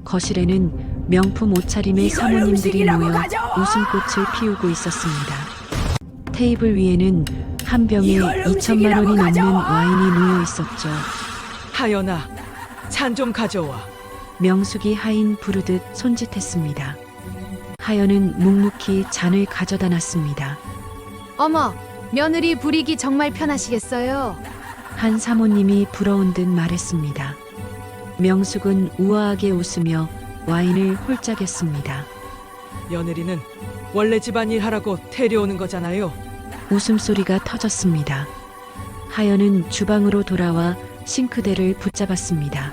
거실에는 명품 옷차림의 사모님들이 모여 웃음꽃을 피우고 있었습니다. 테이블 위에는 한 병에 2천만 원이 넘는 와인이 놓여 있었죠. 하연아, 잔 좀 가져와. 명숙이 하인 부르듯 손짓했습니다. 하연은 묵묵히 잔을 가져다 놨습니다. 어머, 며느리 부리기 정말 편하시겠어요? 한 사모님이 부러운 듯 말했습니다. 명숙은 우아하게 웃으며 와인을 홀짝였습니다. 며느리는 원래 집안일 하라고 데려오는 거잖아요. 웃음소리가 터졌습니다. 하연은 주방으로 돌아와 싱크대를 붙잡았습니다.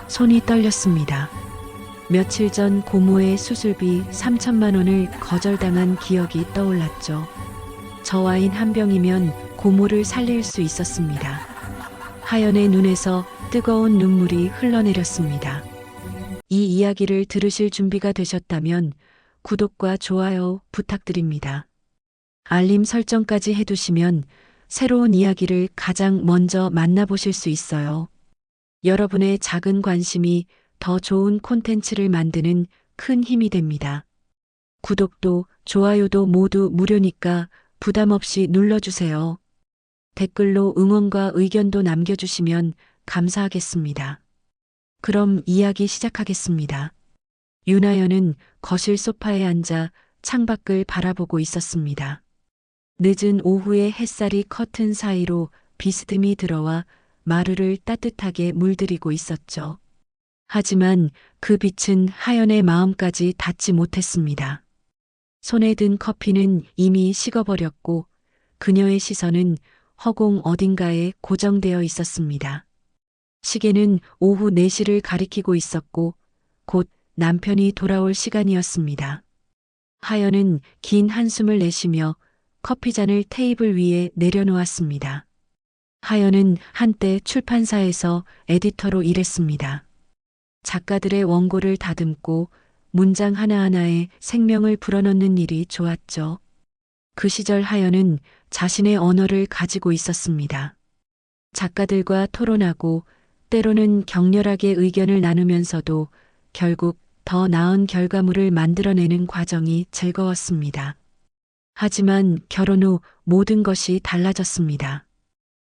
손이 떨렸습니다. 며칠 전 고모의 수술비 3천만 원을 거절당한 기억이 떠올랐죠. 저 와인 한 병이면 고모를 살릴 수 있었습니다. 하연의 눈에서 뜨거운 눈물이 흘러내렸습니다. 이 이야기를 들으실 준비가 되셨다면 구독과 좋아요 부탁드립니다. 알림 설정까지 해두시면 새로운 이야기를 가장 먼저 만나보실 수 있어요. 여러분의 작은 관심이 더 좋은 콘텐츠를 만드는 큰 힘이 됩니다. 구독도 좋아요도 모두 무료니까 부담 없이 눌러주세요. 댓글로 응원과 의견도 남겨주시면 감사하겠습니다. 그럼 이야기 시작하겠습니다. 윤하연은 거실 소파에 앉아 창밖을 바라보고 있었습니다. 늦은 오후의 햇살이 커튼 사이로 비스듬히 들어와 마루를 따뜻하게 물들이고 있었죠. 하지만 그 빛은 하연의 마음까지 닿지 못했습니다. 손에 든 커피는 이미 식어버렸고 그녀의 시선은 허공 어딘가에 고정되어 있었습니다. 시계는 오후 4시를 가리키고 있었고 곧 남편이 돌아올 시간이었습니다. 하연은 긴 한숨을 내쉬며 커피잔을 테이블 위에 내려놓았습니다. 하연은 한때 출판사에서 에디터로 일했습니다. 작가들의 원고를 다듬고 문장 하나하나에 생명을 불어넣는 일이 좋았죠. 그 시절 하연은 자신의 언어를 가지고 있었습니다. 작가들과 토론하고 때로는 격렬하게 의견을 나누면서도 결국 더 나은 결과물을 만들어내는 과정이 즐거웠습니다. 하지만 결혼 후 모든 것이 달라졌습니다.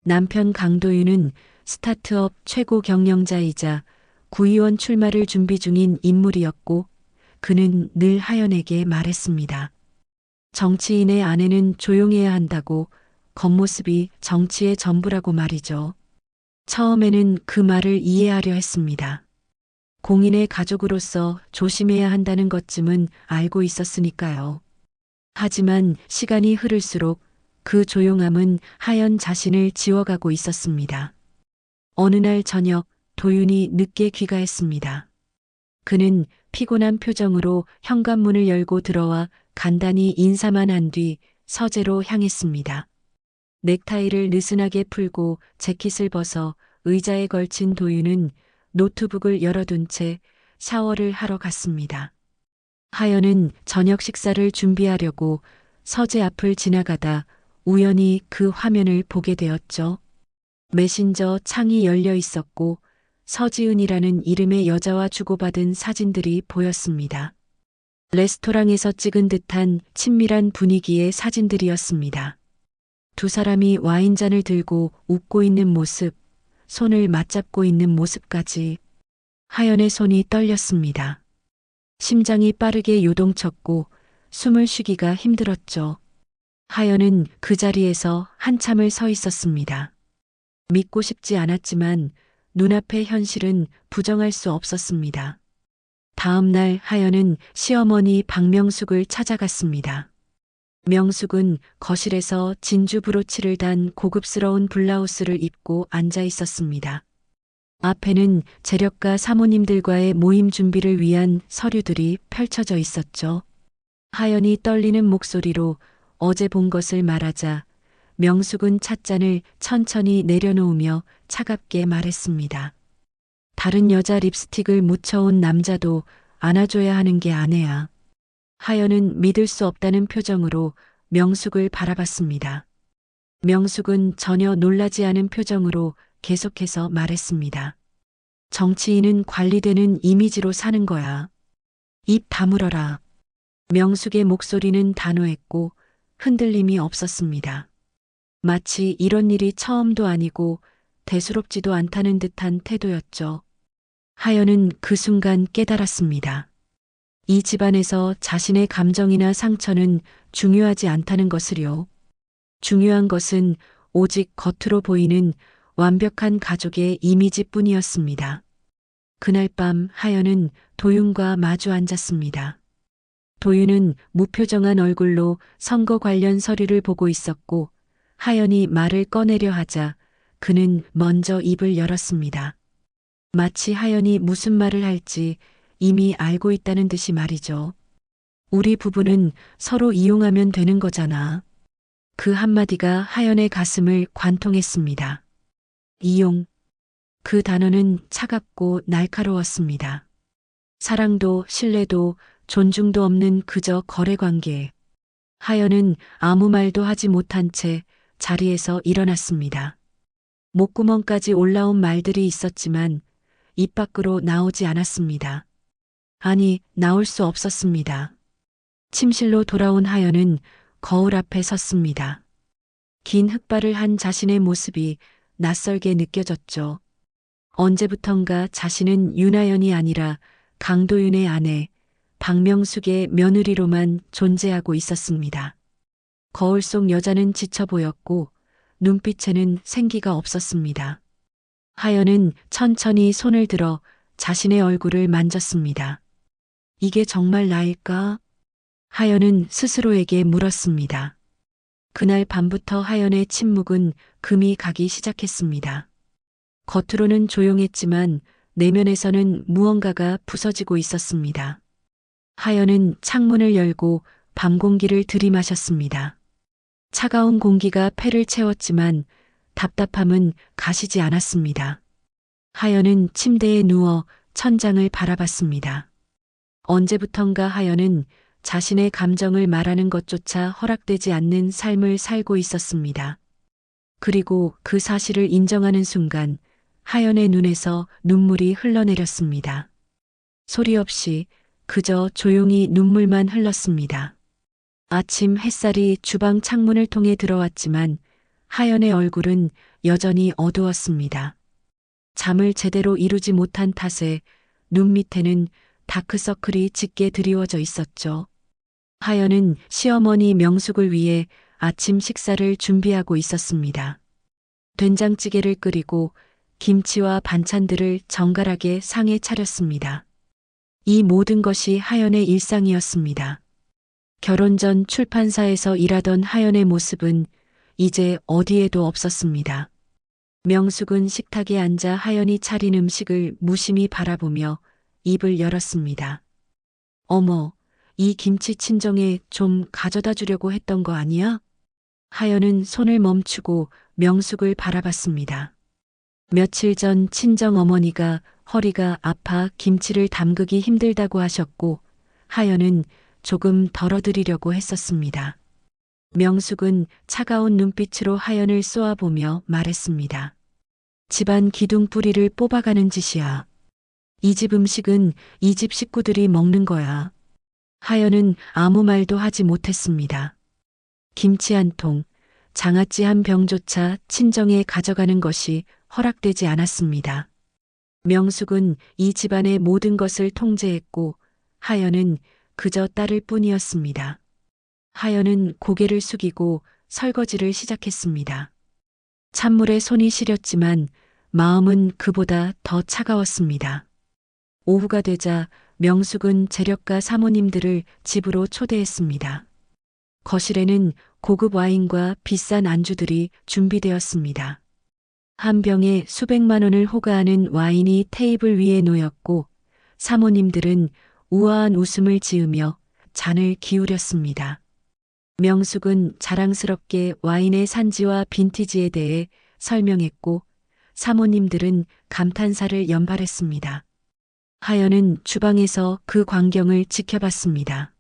남편 강도윤은 스타트업 최고 경영자이자 구의원 출마를 준비 중인 인물이었고 그는 늘 하연에게 말했습니다. 정치인의 아내는 조용해야 한다고, 겉모습이 정치의 전부라고 말이죠. 처음에는 그 말을 이해하려 했습니다. 공인의 가족으로서 조심해야 한다는 것쯤은 알고 있었으니까요. 하지만 시간이 흐를수록 그 조용함은 하연 자신을 지워가고 있었습니다. 어느 날 저녁 도윤이 늦게 귀가했습니다. 그는 피곤한 표정으로 현관문을 열고 들어와 간단히 인사만 한 뒤 서재로 향했습니다. 넥타이를 느슨하게 풀고 재킷을 벗어 의자에 걸친 도윤은 노트북을 열어둔 채 샤워를 하러 갔습니다. 하연은 저녁 식사를 준비하려고 서재 앞을 지나가다 우연히 그 화면을 보게 되었죠. 메신저 창이 열려 있었고 서지은이라는 이름의 여자와 주고받은 사진들이 보였습니다. 레스토랑에서 찍은 듯한 친밀한 분위기의 사진들이었습니다. 두 사람이 와인잔을 들고 웃고 있는 모습, 손을 맞잡고 있는 모습까지. 하연의 손이 떨렸습니다. 심장이 빠르게 요동쳤고 숨을 쉬기가 힘들었죠. 하연은 그 자리에서 한참을 서 있었습니다. 믿고 싶지 않았지만 눈앞의 현실은 부정할 수 없었습니다. 다음 날 하연은 시어머니 박명숙을 찾아갔습니다. 명숙은 거실에서 진주 브로치를 단 고급스러운 블라우스를 입고 앉아 있었습니다. 앞에는 재력가 사모님들과의 모임 준비를 위한 서류들이 펼쳐져 있었죠. 하연이 떨리는 목소리로 어제 본 것을 말하자 명숙은 찻잔을 천천히 내려놓으며 차갑게 말했습니다. 다른 여자 립스틱을 묻혀온 남자도 안아줘야 하는 게 아내야. 하연은 믿을 수 없다는 표정으로 명숙을 바라봤습니다. 명숙은 전혀 놀라지 않은 표정으로 계속해서 말했습니다. 정치인은 관리되는 이미지로 사는 거야. 입 다물어라. 명숙의 목소리는 단호했고 흔들림이 없었습니다. 마치 이런 일이 처음도 아니고 대수롭지도 않다는 듯한 태도였죠. 하연은 그 순간 깨달았습니다. 이 집안에서 자신의 감정이나 상처는 중요하지 않다는 것을요. 중요한 것은 오직 겉으로 보이는 완벽한 가족의 이미지뿐이었습니다. 그날 밤 하연은 도윤과 마주 앉았습니다. 도윤은 무표정한 얼굴로 선거 관련 서류를 보고 있었고 하연이 말을 꺼내려 하자 그는 먼저 입을 열었습니다. 마치 하연이 무슨 말을 할지 이미 알고 있다는 듯이 말이죠. 우리 부부는 서로 이용하면 되는 거잖아. 그 한마디가 하연의 가슴을 관통했습니다. 이용. 그 단어는 차갑고 날카로웠습니다. 사랑도 신뢰도 존중도 없는 그저 거래관계. 하연은 아무 말도 하지 못한 채 자리에서 일어났습니다. 목구멍까지 올라온 말들이 있었지만 입 밖으로 나오지 않았습니다. 아니, 나올 수 없었습니다. 침실로 돌아온 하연은 거울 앞에 섰습니다. 긴 흑발을 한 자신의 모습이 낯설게 느껴졌죠. 언제부턴가 자신은 윤하연이 아니라 강도윤의 아내, 박명숙의 며느리로만 존재하고 있었습니다. 거울 속 여자는 지쳐 보였고 눈빛에는 생기가 없었습니다. 하연은 천천히 손을 들어 자신의 얼굴을 만졌습니다. 이게 정말 나일까? 하연은 스스로에게 물었습니다. 그날 밤부터 하연의 침묵은 금이 가기 시작했습니다. 겉으로는 조용했지만 내면에서는 무언가가 부서지고 있었습니다. 하연은 창문을 열고 밤 공기를 들이마셨습니다. 차가운 공기가 폐를 채웠지만 답답함은 가시지 않았습니다. 하연은 침대에 누워 천장을 바라봤습니다. 언제부턴가 하연은 자신의 감정을 말하는 것조차 허락되지 않는 삶을 살고 있었습니다. 그리고 그 사실을 인정하는 순간 하연의 눈에서 눈물이 흘러내렸습니다. 소리 없이 그저 조용히 눈물만 흘렀습니다. 아침 햇살이 주방 창문을 통해 들어왔지만 하연의 얼굴은 여전히 어두웠습니다. 잠을 제대로 이루지 못한 탓에 눈 밑에는 다크서클이 짙게 드리워져 있었죠. 하연은 시어머니 명숙을 위해 아침 식사를 준비하고 있었습니다. 된장찌개를 끓이고 김치와 반찬들을 정갈하게 상에 차렸습니다. 이 모든 것이 하연의 일상이었습니다. 결혼 전 출판사에서 일하던 하연의 모습은 이제 어디에도 없었습니다. 명숙은 식탁에 앉아 하연이 차린 음식을 무심히 바라보며 입을 열었습니다. 어머, 이 김치 친정에 좀 가져다 주려고 했던 거 아니야? 하연은 손을 멈추고 명숙을 바라봤습니다. 며칠 전 친정 어머니가 허리가 아파 김치를 담그기 힘들다고 하셨고 하연은 조금 덜어드리려고 했었습니다. 명숙은 차가운 눈빛으로 하연을 쏘아보며 말했습니다. 집안 기둥뿌리를 뽑아가는 짓이야. 이 집 음식은 이 집 식구들이 먹는 거야. 하연은 아무 말도 하지 못했습니다. 김치 한 통, 장아찌 한 병조차 친정에 가져가는 것이 허락되지 않았습니다. 명숙은 이 집안의 모든 것을 통제했고 하연은 그저 딸일 뿐이었습니다. 하연은 고개를 숙이고 설거지를 시작했습니다. 찬물에 손이 시렸지만 마음은 그보다 더 차가웠습니다. 오후가 되자 명숙은 재력가 사모님들을 집으로 초대했습니다. 거실에는 고급 와인과 비싼 안주들이 준비되었습니다. 한 병에 수백만 원을 호가하는 와인이 테이블 위에 놓였고 사모님들은 우아한 웃음을 지으며 잔을 기울였습니다. 명숙은 자랑스럽게 와인의 산지와 빈티지에 대해 설명했고 사모님들은 감탄사를 연발했습니다. 하연은 주방에서 그 광경을 지켜봤습니다.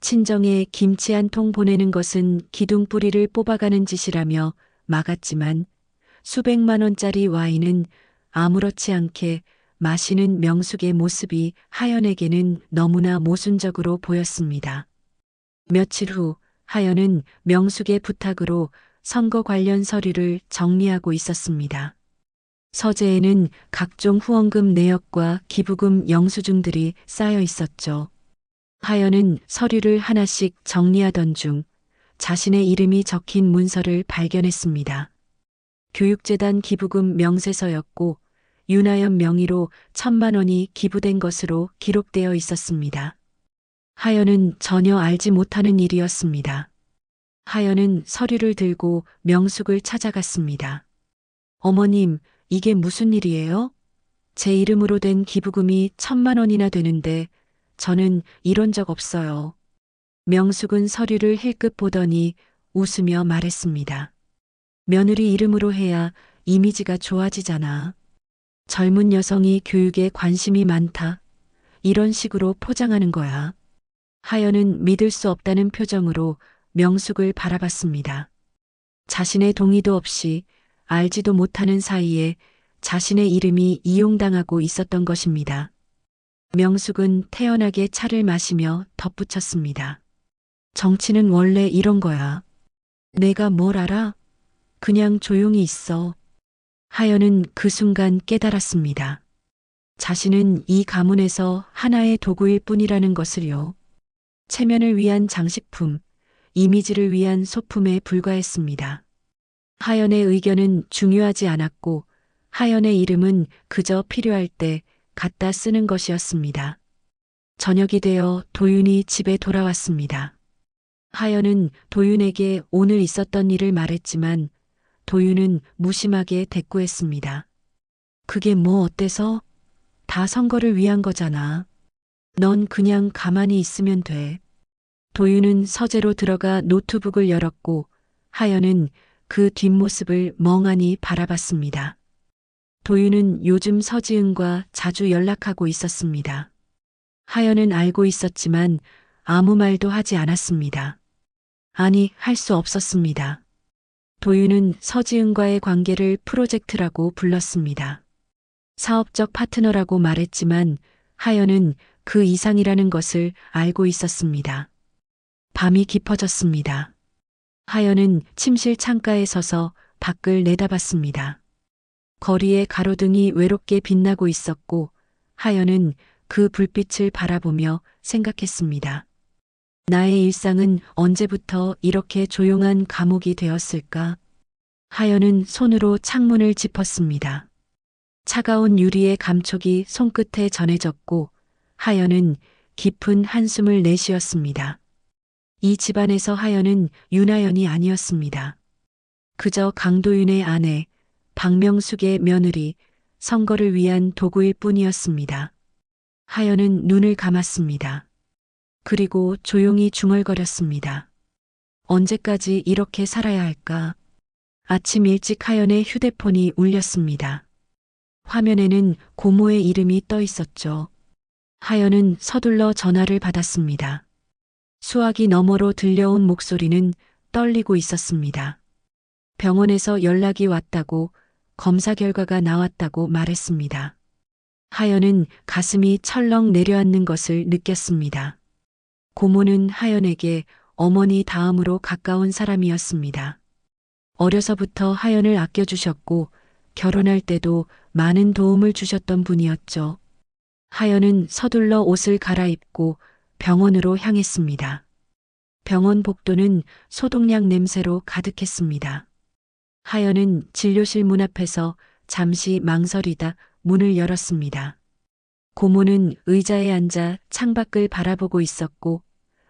친정에 김치 한 통 보내는 것은 기둥뿌리를 뽑아가는 짓이라며 막았지만 수백만 원짜리 와인은 아무렇지 않게 마시는 명숙의 모습이 하연에게는 너무나 모순적으로 보였습니다. 며칠 후 하연은 명숙의 부탁으로 선거 관련 서류를 정리하고 있었습니다. 서재에는 각종 후원금 내역과 기부금 영수증들이 쌓여 있었죠. 하연은 서류를 하나씩 정리하던 중 자신의 이름이 적힌 문서를 발견했습니다. 교육재단 기부금 명세서였고 윤하연 명의로 1,000만 원이 기부된 것으로 기록되어 있었습니다. 하연은 전혀 알지 못하는 일이었습니다. 하연은 서류를 들고 명숙을 찾아갔습니다. 어머님, 이게 무슨 일이에요? 제 이름으로 된 기부금이 1,000만 원이나 되는데 저는 이런 적 없어요. 명숙은 서류를 힐끗 보더니 웃으며 말했습니다. 며느리 이름으로 해야 이미지가 좋아지잖아. 젊은 여성이 교육에 관심이 많다. 이런 식으로 포장하는 거야. 하연은 믿을 수 없다는 표정으로 명숙을 바라봤습니다. 자신의 동의도 없이 알지도 못하는 사이에 자신의 이름이 이용당하고 있었던 것입니다. 명숙은 태연하게 차를 마시며 덧붙였습니다. 정치는 원래 이런 거야. 내가 뭘 알아? 그냥 조용히 있어. 하연은 그 순간 깨달았습니다. 자신은 이 가문에서 하나의 도구일 뿐이라는 것을요. 체면을 위한 장식품, 이미지를 위한 소품에 불과했습니다. 하연의 의견은 중요하지 않았고 하연의 이름은 그저 필요할 때 갖다 쓰는 것이었습니다. 저녁이 되어 도윤이 집에 돌아왔습니다. 하연은 도윤에게 오늘 있었던 일을 말했지만 도윤은 무심하게 대꾸했습니다. 그게 뭐 어때서? 다 선거를 위한 거잖아. 넌 그냥 가만히 있으면 돼. 도윤은 서재로 들어가 노트북을 열었고 하연은 그 뒷모습을 멍하니 바라봤습니다. 도윤은 요즘 서지은과 자주 연락하고 있었습니다. 하연은 알고 있었지만 아무 말도 하지 않았습니다. 아니, 할 수 없었습니다. 도윤은 서지은과의 관계를 프로젝트라고 불렀습니다. 사업적 파트너라고 말했지만 하연은 그 이상이라는 것을 알고 있었습니다. 밤이 깊어졌습니다. 하연은 침실 창가에 서서 밖을 내다봤습니다. 거리에 가로등이 외롭게 빛나고 있었고 하연은 그 불빛을 바라보며 생각했습니다. 나의 일상은 언제부터 이렇게 조용한 감옥이 되었을까? 하연은 손으로 창문을 짚었습니다. 차가운 유리의 감촉이 손끝에 전해졌고 하연은 깊은 한숨을 내쉬었습니다. 이 집안에서 하연은 윤하연이 아니었습니다. 그저 강도윤의 아내, 박명숙의 며느리, 선거를 위한 도구일 뿐이었습니다. 하연은 눈을 감았습니다. 그리고 조용히 중얼거렸습니다. 언제까지 이렇게 살아야 할까? 아침 일찍 하연의 휴대폰이 울렸습니다. 화면에는 고모의 이름이 떠 있었죠. 하연은 서둘러 전화를 받았습니다. 수화기 너머로 들려온 목소리는 떨리고 있었습니다. 병원에서 연락이 왔다고, 검사 결과가 나왔다고 말했습니다. 하연은 가슴이 철렁 내려앉는 것을 느꼈습니다. 고모는 하연에게 어머니 다음으로 가까운 사람이었습니다. 어려서부터 하연을 아껴주셨고 결혼할 때도 많은 도움을 주셨던 분이었죠. 하연은 서둘러 옷을 갈아입고 병원으로 향했습니다. 병원 복도는 소독약 냄새로 가득했습니다. 하연은 진료실 문 앞에서 잠시 망설이다 문을 열었습니다. 고모는 의자에 앉아 창밖을 바라보고 있었고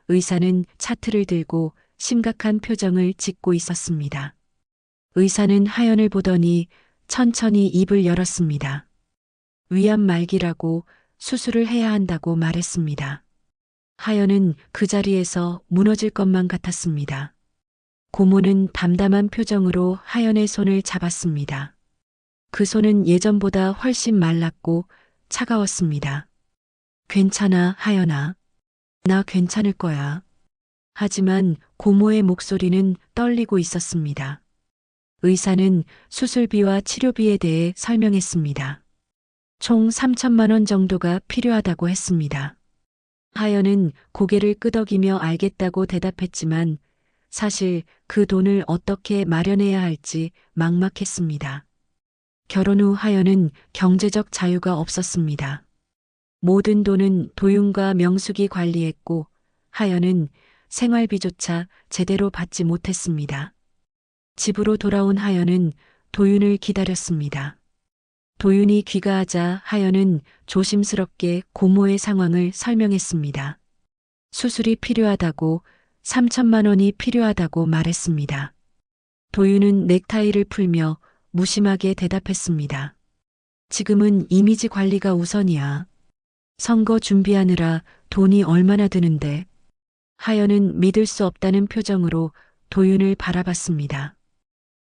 의사는 차트를 들고 심각한 표정을 짓고 있었습니다. 의사는 하연을 보더니 천천히 입을 열었습니다. 위암 말기라고 수술을 해야 한다고 말했습니다. 하연은 그 자리에서 무너질 것만 같았습니다. 고모는 담담한 표정으로 하연의 손을 잡았습니다. 그 손은 예전보다 훨씬 말랐고 차가웠습니다. 괜찮아, 하연아. 나 괜찮을 거야. 하지만 고모의 목소리는 떨리고 있었습니다. 의사는 수술비와 치료비에 대해 설명했습니다. 총 3천만 원 정도가 필요하다고 했습니다. 하연은 고개를 끄덕이며 알겠다고 대답했지만 사실 그 돈을 어떻게 마련해야 할지 막막했습니다. 결혼 후 하연은 경제적 자유가 없었습니다. 모든 돈은 도윤과 명숙이 관리했고 하연은 생활비조차 제대로 받지 못했습니다. 집으로 돌아온 하연은 도윤을 기다렸습니다. 도윤이 귀가하자 하연은 조심스럽게 고모의 상황을 설명했습니다. 수술이 필요하다고 3천만 원이 필요하다고 말했습니다. 도윤은 넥타이를 풀며 무심하게 대답했습니다. 지금은 이미지 관리가 우선이야. 선거 준비하느라 돈이 얼마나 드는데. 하연은 믿을 수 없다는 표정으로 도윤을 바라봤습니다.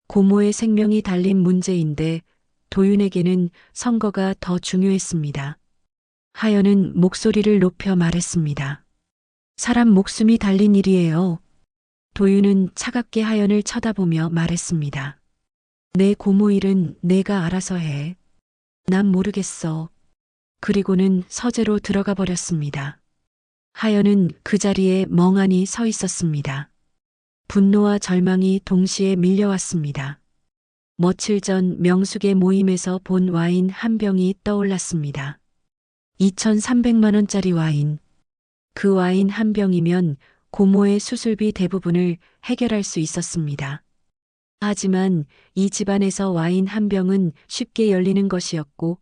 고모의 생명이 달린 문제인데 도윤에게는 선거가 더 중요했습니다. 하연은 목소리를 높여 말했습니다. 사람 목숨이 달린 일이에요. 도윤은 차갑게 하연을 쳐다보며 말했습니다. 내 고모 일은 내가 알아서 해. 난 모르겠어. 그리고는 서재로 들어가 버렸습니다. 하연은 그 자리에 멍하니 서 있었습니다. 분노와 절망이 동시에 밀려왔습니다. 며칠 전 명숙의 모임에서 본 와인 한 병이 떠올랐습니다. 2,300만 원짜리 와인. 그 와인 한 병이면 고모의 수술비 대부분을 해결할 수 있었습니다. 하지만 이 집안에서 와인 한 병은 쉽게 열리는 것이었고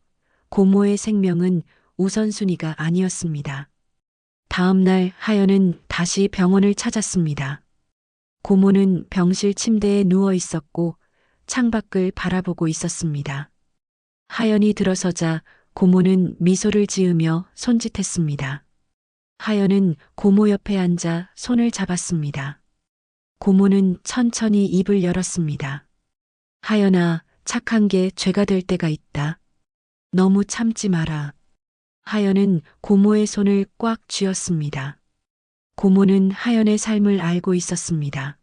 고모의 생명은 우선순위가 아니었습니다. 다음 날 하연은 다시 병원을 찾았습니다. 고모는 병실 침대에 누워 있었고 창밖을 바라보고 있었습니다. 하연이 들어서자 고모는 미소를 지으며 손짓했습니다. 하연은 고모 옆에 앉아 손을 잡았습니다. 고모는 천천히 입을 열었습니다. 하연아, 착한 게 죄가 될 때가 있다. 너무 참지 마라. 하연은 고모의 손을 꽉 쥐었습니다. 고모는 하연의 삶을 알고 있었습니다.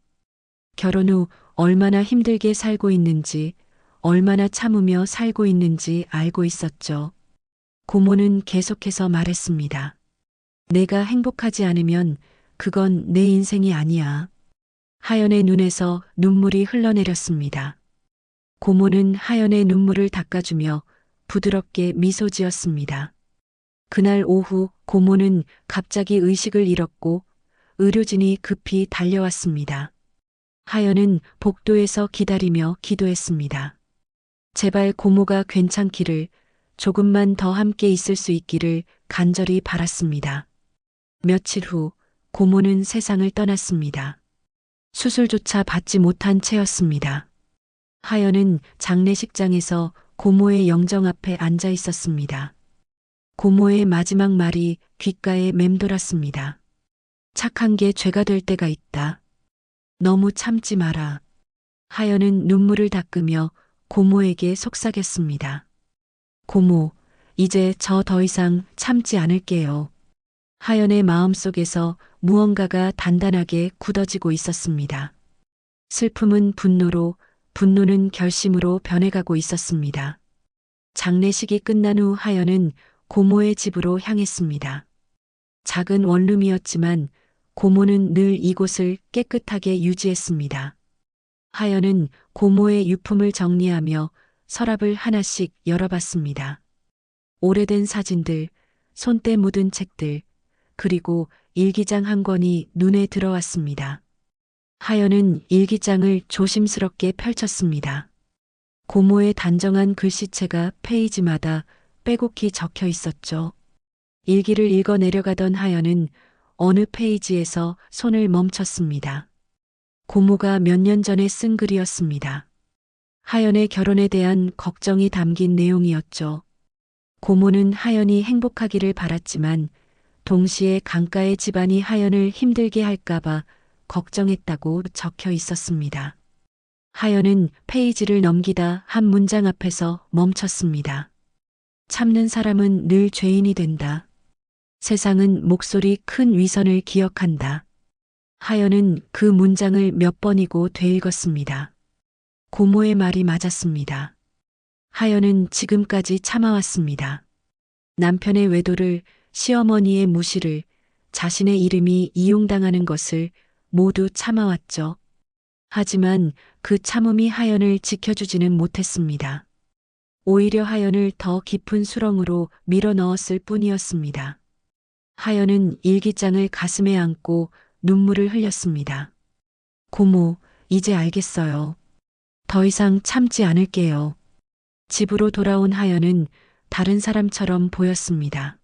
결혼 후 얼마나 힘들게 살고 있는지, 얼마나 참으며 살고 있는지 알고 있었죠. 고모는 계속해서 말했습니다. 내가 행복하지 않으면 그건 내 인생이 아니야. 하연의 눈에서 눈물이 흘러내렸습니다. 고모는 하연의 눈물을 닦아주며 부드럽게 미소 지었습니다. 그날 오후 고모는 갑자기 의식을 잃었고 의료진이 급히 달려왔습니다. 하연은 복도에서 기다리며 기도했습니다. 제발 고모가 괜찮기를, 조금만 더 함께 있을 수 있기를 간절히 바랐습니다. 며칠 후 고모는 세상을 떠났습니다. 수술조차 받지 못한 채였습니다. 하연은 장례식장에서 고모의 영정 앞에 앉아 있었습니다. 고모의 마지막 말이 귓가에 맴돌았습니다. 착한 게 죄가 될 때가 있다. 너무 참지 마라. 하연은 눈물을 닦으며 고모에게 속삭였습니다. 고모, 이제 저 더 이상 참지 않을게요. 하연의 마음속에서 무언가가 단단하게 굳어지고 있었습니다. 슬픔은 분노로, 분노는 결심으로 변해가고 있었습니다. 장례식이 끝난 후 하연은 고모의 집으로 향했습니다. 작은 원룸이었지만 고모는 늘 이곳을 깨끗하게 유지했습니다. 하연은 고모의 유품을 정리하며 서랍을 하나씩 열어봤습니다. 오래된 사진들, 손때 묻은 책들, 그리고 일기장 한 권이 눈에 들어왔습니다. 하연은 일기장을 조심스럽게 펼쳤습니다. 고모의 단정한 글씨체가 페이지마다 빼곡히 적혀 있었죠. 일기를 읽어 내려가던 하연은 어느 페이지에서 손을 멈췄습니다. 고모가 몇 년 전에 쓴 글이었습니다. 하연의 결혼에 대한 걱정이 담긴 내용이었죠. 고모는 하연이 행복하기를 바랐지만 동시에 강가의 집안이 하연을 힘들게 할까봐 걱정했다고 적혀 있었습니다. 하연은 페이지를 넘기다 한 문장 앞에서 멈췄습니다. 참는 사람은 늘 죄인이 된다. 세상은 목소리 큰 위선을 기억한다. 하연은 그 문장을 몇 번이고 되읽었습니다. 고모의 말이 맞았습니다. 하연은 지금까지 참아왔습니다. 남편의 외도를, 시어머니의 무시를, 자신의 이름이 이용당하는 것을 모두 참아왔죠. 하지만 그 참음이 하연을 지켜주지는 못했습니다. 오히려 하연을 더 깊은 수렁으로 밀어 넣었을 뿐이었습니다. 하연은 일기장을 가슴에 안고 눈물을 흘렸습니다. 고모, 이제 알겠어요. 더 이상 참지 않을게요. 집으로 돌아온 하연은 다른 사람처럼 보였습니다.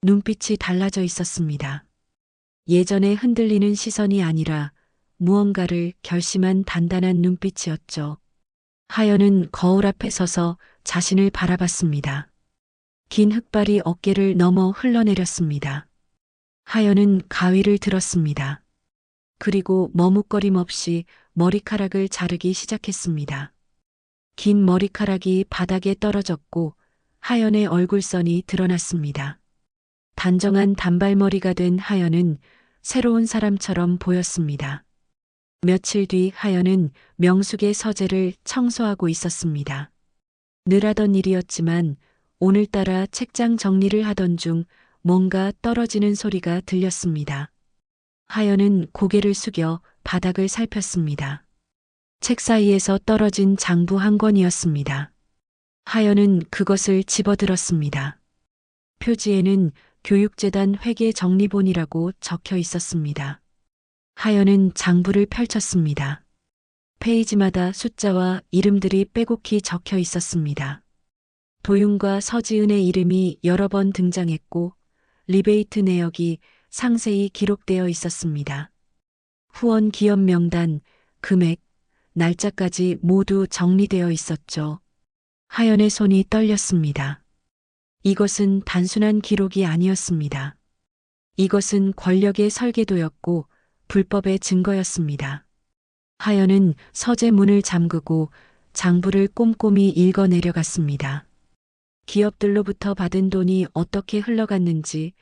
눈빛이 달라져 있었습니다. 예전에 흔들리는 시선이 아니라 무언가를 결심한 단단한 눈빛이었죠. 하연은 거울 앞에 서서 자신을 바라봤습니다. 긴 흑발이 어깨를 넘어 흘러내렸습니다. 하연은 가위를 들었습니다. 그리고 머뭇거림 없이 머리카락을 자르기 시작했습니다. 긴 머리카락이 바닥에 떨어졌고 하연의 얼굴선이 드러났습니다. 단정한 단발머리가 된 하연은 새로운 사람처럼 보였습니다. 며칠 뒤 하연은 명숙의 서재를 청소하고 있었습니다. 늘 하던 일이었지만 오늘따라 책장 정리를 하던 중 뭔가 떨어지는 소리가 들렸습니다. 하연은 고개를 숙여 바닥을 살폈습니다. 책 사이에서 떨어진 장부 한 권이었습니다. 하연은 그것을 집어들었습니다. 표지에는 교육재단 회계정리본이라고 적혀 있었습니다. 하연은 장부를 펼쳤습니다. 페이지마다 숫자와 이름들이 빼곡히 적혀 있었습니다. 도윤과 서지은의 이름이 여러 번 등장했고 리베이트 내역이 상세히 기록되어 있었습니다. 후원 기업 명단, 금액, 날짜까지 모두 정리되어 있었죠. 하연의 손이 떨렸습니다. 이것은 단순한 기록이 아니었습니다. 이것은 권력의 설계도였고 불법의 증거였습니다. 하연은 서재 문을 잠그고 장부를 꼼꼼히 읽어 내려갔습니다. 기업들로부터 받은 돈이 어떻게 흘러갔는지,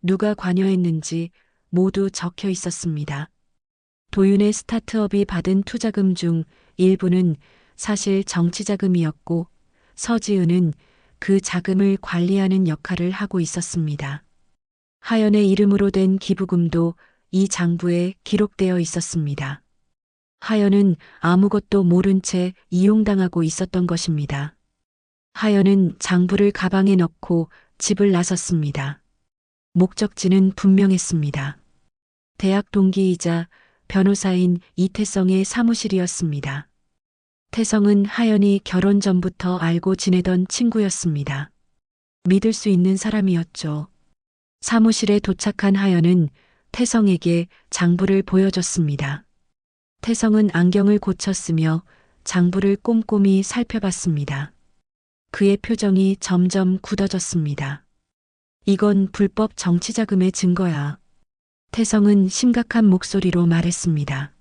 누가 관여했는지 모두 적혀 있었습니다. 도윤의 스타트업이 받은 투자금 중 일부는 사실 정치자금이었고 서지은은 그 자금을 관리하는 역할을 하고 있었습니다. 하연의 이름으로 된 기부금도 이 장부에 기록되어 있었습니다. 하연은 아무것도 모른 채 이용당하고 있었던 것입니다. 하연은 장부를 가방에 넣고 집을 나섰습니다. 목적지는 분명했습니다. 대학 동기이자 변호사인 이태성의 사무실이었습니다. 태성은 하연이 결혼 전부터 알고 지내던 친구였습니다. 믿을 수 있는 사람이었죠. 사무실에 도착한 하연은 태성에게 장부를 보여줬습니다. 태성은 안경을 고쳤으며 장부를 꼼꼼히 살펴봤습니다. 그의 표정이 점점 굳어졌습니다. 이건 불법 정치자금의 증거야. 태성은 심각한 목소리로 말했습니다.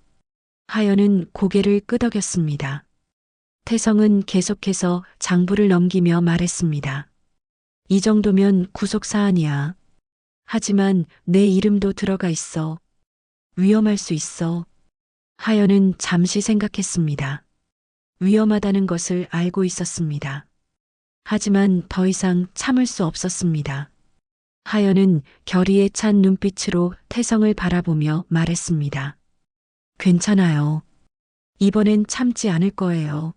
하연은 고개를 끄덕였습니다. 태성은 계속해서 장부를 넘기며 말했습니다. 이 정도면 구속사안이야. 하지만 내 이름도 들어가 있어. 위험할 수 있어. 하연은 잠시 생각했습니다. 위험하다는 것을 알고 있었습니다. 하지만 더 이상 참을 수 없었습니다. 하연은 결의에 찬 눈빛으로 태성을 바라보며 말했습니다. 괜찮아요. 이번엔 참지 않을 거예요.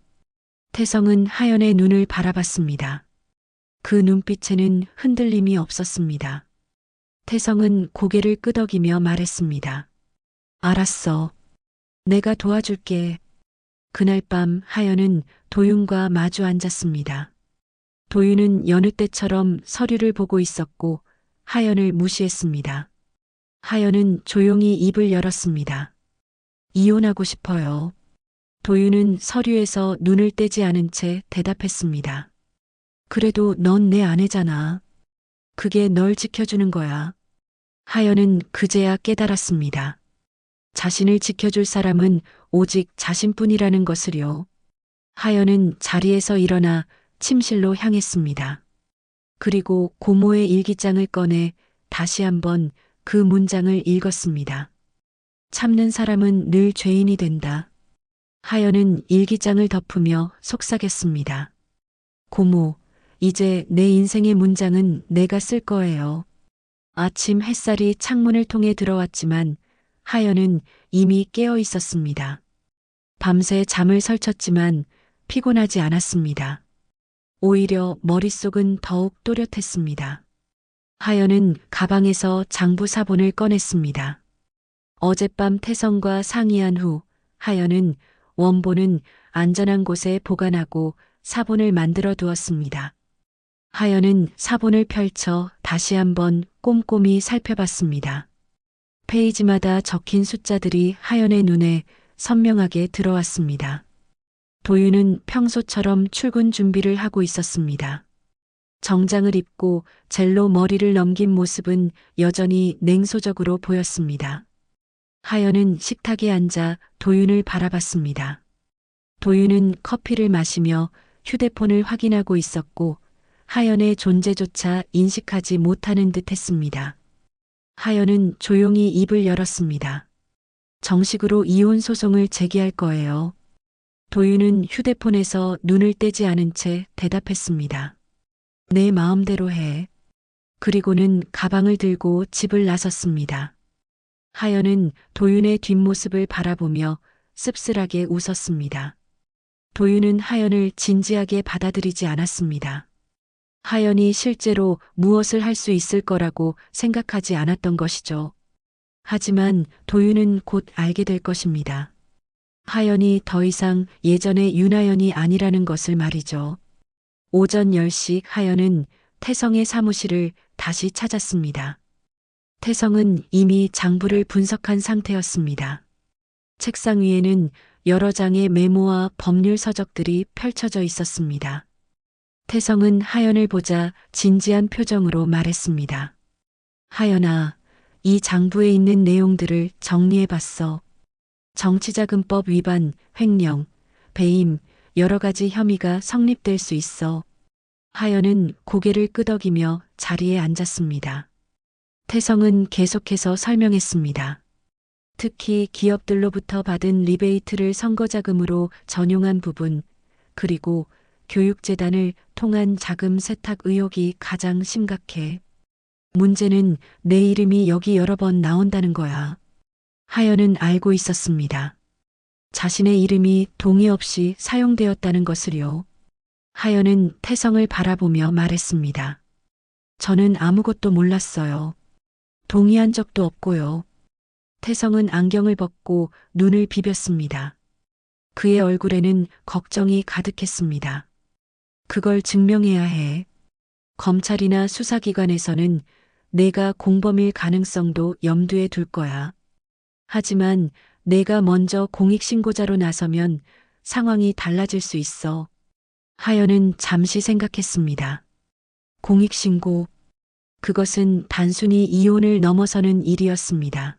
태성은 하연의 눈을 바라봤습니다. 그 눈빛에는 흔들림이 없었습니다. 태성은 고개를 끄덕이며 말했습니다. 알았어. 내가 도와줄게. 그날 밤 하연은 도윤과 마주 앉았습니다. 도윤은 여느 때처럼 서류를 보고 있었고 하연을 무시했습니다. 하연은 조용히 입을 열었습니다. 이혼하고 싶어요. 도윤은 서류에서 눈을 떼지 않은 채 대답했습니다. 그래도 넌 내 아내잖아. 그게 널 지켜주는 거야. 하연은 그제야 깨달았습니다. 자신을 지켜줄 사람은 오직 자신뿐이라는 것을요. 하연은 자리에서 일어나 침실로 향했습니다. 그리고 고모의 일기장을 꺼내 다시 한번 그 문장을 읽었습니다. 참는 사람은 늘 죄인이 된다. 하연은 일기장을 덮으며 속삭였습니다. 고모, 이제 내 인생의 문장은 내가 쓸 거예요. 아침 햇살이 창문을 통해 들어왔지만 하연은 이미 깨어 있었습니다. 밤새 잠을 설쳤지만 피곤하지 않았습니다. 오히려 머릿속은 더욱 또렷했습니다. 하연은 가방에서 장부 사본을 꺼냈습니다. 어젯밤 태성과 상의한 후 하연은 원본은 안전한 곳에 보관하고 사본을 만들어 두었습니다. 하연은 사본을 펼쳐 다시 한번 꼼꼼히 살펴봤습니다. 페이지마다 적힌 숫자들이 하연의 눈에 선명하게 들어왔습니다. 도윤은 평소처럼 출근 준비를 하고 있었습니다. 정장을 입고 젤로 머리를 넘긴 모습은 여전히 냉소적으로 보였습니다. 하연은 식탁에 앉아 도윤을 바라봤습니다. 도윤은 커피를 마시며 휴대폰을 확인하고 있었고 하연의 존재조차 인식하지 못하는 듯 했습니다. 하연은 조용히 입을 열었습니다. 정식으로 이혼 소송을 제기할 거예요. 도윤은 휴대폰에서 눈을 떼지 않은 채 대답했습니다. 내 마음대로 해. 그리고는 가방을 들고 집을 나섰습니다. 하연은 도윤의 뒷모습을 바라보며 씁쓸하게 웃었습니다. 도윤은 하연을 진지하게 받아들이지 않았습니다. 하연이 실제로 무엇을 할 수 있을 거라고 생각하지 않았던 것이죠. 하지만 도윤은 곧 알게 될 것입니다. 하연이 더 이상 예전의 윤하연이 아니라는 것을 말이죠. 오전 10시 하연은 태성의 사무실을 다시 찾았습니다. 태성은 이미 장부를 분석한 상태였습니다. 책상 위에는 여러 장의 메모와 법률 서적들이 펼쳐져 있었습니다. 태성은 하연을 보자 진지한 표정으로 말했습니다. 하연아, 이 장부에 있는 내용들을 정리해봤어. 정치자금법 위반, 횡령, 배임, 여러 가지 혐의가 성립될 수 있어. 하연은 고개를 끄덕이며 자리에 앉았습니다. 태성은 계속해서 설명했습니다. 특히 기업들로부터 받은 리베이트를 선거자금으로 전용한 부분, 그리고 교육재단을 통한 자금 세탁 의혹이 가장 심각해. 문제는 내 이름이 여기 여러 번 나온다는 거야. 하연은 알고 있었습니다. 자신의 이름이 동의 없이 사용되었다는 것을요. 하연은 태성을 바라보며 말했습니다. 저는 아무것도 몰랐어요. 동의한 적도 없고요. 태성은 안경을 벗고 눈을 비볐습니다. 그의 얼굴에는 걱정이 가득했습니다. 그걸 증명해야 해. 검찰이나 수사기관에서는 내가 공범일 가능성도 염두에 둘 거야. 하지만 내가 먼저 공익신고자로 나서면 상황이 달라질 수 있어. 하연은 잠시 생각했습니다. 공익신고. 그것은 단순히 이혼을 넘어서는 일이었습니다.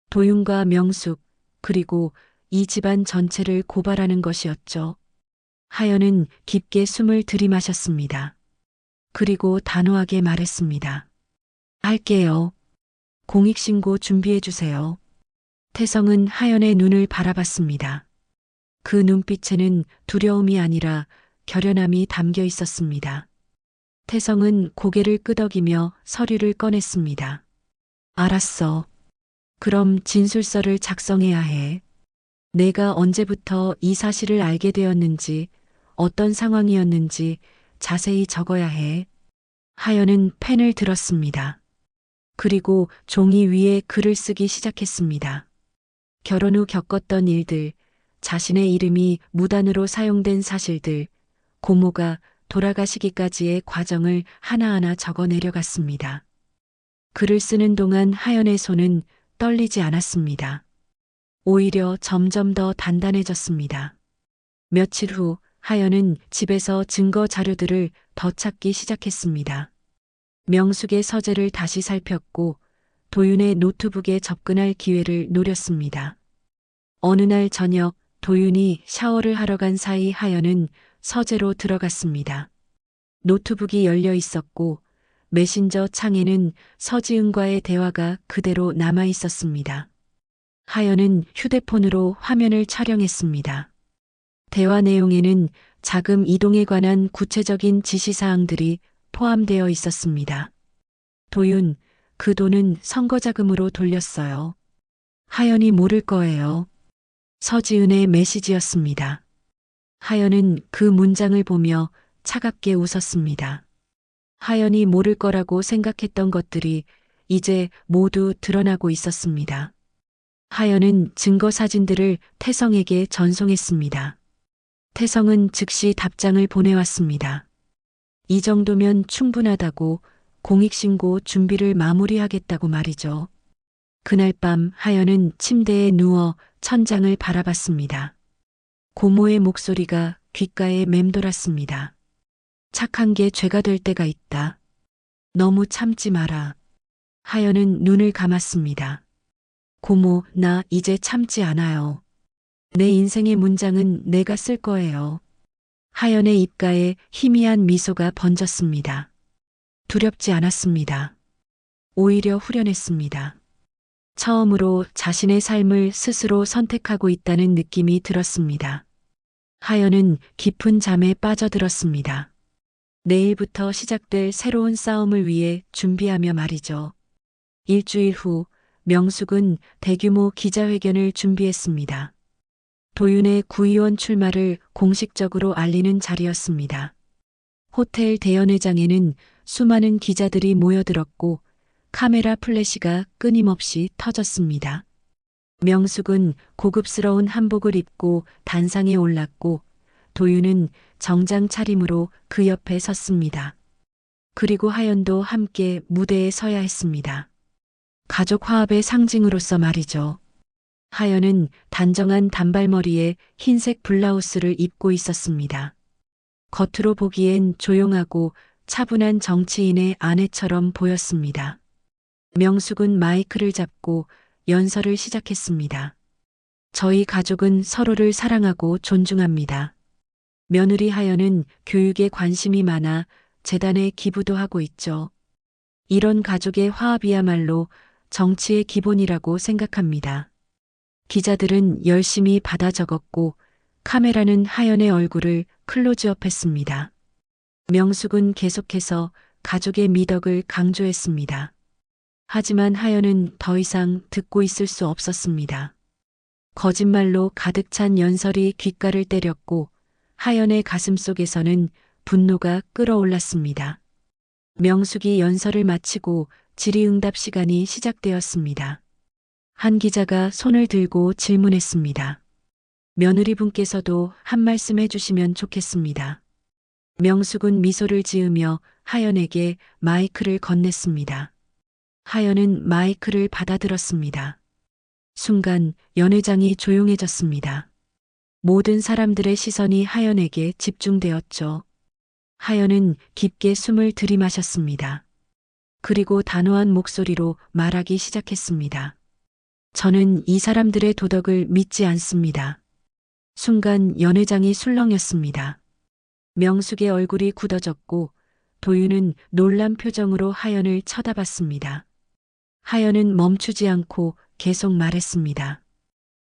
도윤과 명숙, 그리고 이 집안 전체를 고발하는 것이었죠. 하연은 깊게 숨을 들이마셨습니다. 그리고 단호하게 말했습니다. 할게요. 공익신고 준비해주세요. 태성은 하연의 눈을 바라봤습니다. 그 눈빛에는 두려움이 아니라 결연함이 담겨 있었습니다. 태성은 고개를 끄덕이며 서류를 꺼냈습니다. 알았어. 그럼 진술서를 작성해야 해. 내가 언제부터 이 사실을 알게 되었는지, 어떤 상황이었는지 자세히 적어야 해. 하연은 펜을 들었습니다. 그리고 종이 위에 글을 쓰기 시작했습니다. 결혼 후 겪었던 일들, 자신의 이름이 무단으로 사용된 사실들, 고모가 돌아가시기까지의 과정을 하나하나 적어 내려갔습니다. 글을 쓰는 동안 하연의 손은 떨리지 않았습니다. 오히려 점점 더 단단해졌습니다. 며칠 후 하연은 집에서 증거 자료들을 더 찾기 시작했습니다. 명숙의 서재를 다시 살폈고 도윤의 노트북에 접근할 기회를 노렸습니다. 어느 날 저녁 도윤이 샤워를 하러 간 사이 하연은 서재로 들어갔습니다. 노트북이 열려 있었고 메신저 창에는 서지은과의 대화가 그대로 남아 있었습니다. 하연은 휴대폰으로 화면을 촬영했습니다. 대화 내용에는 자금 이동에 관한 구체적인 지시사항들이 포함되어 있었습니다. 도윤, 그 돈은 선거자금으로 돌렸어요. 하연이 모를 거예요. 서지은의 메시지였습니다. 하연은 그 문장을 보며 차갑게 웃었습니다. 하연이 모를 거라고 생각했던 것들이 이제 모두 드러나고 있었습니다. 하연은 증거 사진들을 태성에게 전송했습니다. 태성은 즉시 답장을 보내왔습니다. 이 정도면 충분하다고 공익신고 준비를 마무리하겠다고 말이죠. 그날 밤 하연은 침대에 누워 천장을 바라봤습니다. 고모의 목소리가 귓가에 맴돌았습니다. 착한 게 죄가 될 때가 있다. 너무 참지 마라. 하연은 눈을 감았습니다. 고모, 나 이제 참지 않아요. 내 인생의 문장은 내가 쓸 거예요. 하연의 입가에 희미한 미소가 번졌습니다. 두렵지 않았습니다. 오히려 후련했습니다. 처음으로 자신의 삶을 스스로 선택하고 있다는 느낌이 들었습니다. 하연은 깊은 잠에 빠져들었습니다. 내일부터 시작될 새로운 싸움을 위해 준비하며 말이죠. 일주일 후 명숙은 대규모 기자회견을 준비했습니다. 도윤의 구의원 출마를 공식적으로 알리는 자리였습니다. 호텔 대연회장에는 수많은 기자들이 모여들었고 카메라 플래시가 끊임없이 터졌습니다. 명숙은 고급스러운 한복을 입고 단상에 올랐고 도윤은 정장 차림으로 그 옆에 섰습니다. 그리고 하연도 함께 무대에 서야 했습니다. 가족 화합의 상징으로서 말이죠. 하연은 단정한 단발머리에 흰색 블라우스를 입고 있었습니다. 겉으로 보기엔 조용하고 차분한 정치인의 아내처럼 보였습니다. 명숙은 마이크를 잡고 연설을 시작했습니다. 저희 가족은 서로를 사랑하고 존중합니다. 며느리 하연은 교육에 관심이 많아 재단에 기부도 하고 있죠. 이런 가족의 화합이야말로 정치의 기본이라고 생각합니다. 기자들은 열심히 받아 적었고 카메라는 하연의 얼굴을 클로즈업했습니다. 명숙은 계속해서 가족의 미덕을 강조했습니다. 하지만 하연은 더 이상 듣고 있을 수 없었습니다. 거짓말로 가득 찬 연설이 귓가를 때렸고 하연의 가슴속에서는 분노가 끓어올랐습니다. 명숙이 연설을 마치고 질의응답 시간이 시작되었습니다. 한 기자가 손을 들고 질문했습니다. 며느리분께서도 한 말씀 해주시면 좋겠습니다. 명숙은 미소를 지으며 하연에게 마이크를 건넸습니다. 하연은 마이크를 받아들었습니다. 순간 연회장이 조용해졌습니다. 모든 사람들의 시선이 하연에게 집중되었죠. 하연은 깊게 숨을 들이마셨습니다. 그리고 단호한 목소리로 말하기 시작했습니다. 저는 이 사람들의 도덕을 믿지 않습니다. 순간 연회장이 술렁였습니다. 명숙의 얼굴이 굳어졌고 도윤은 놀란 표정으로 하연을 쳐다봤습니다. 하연은 멈추지 않고 계속 말했습니다.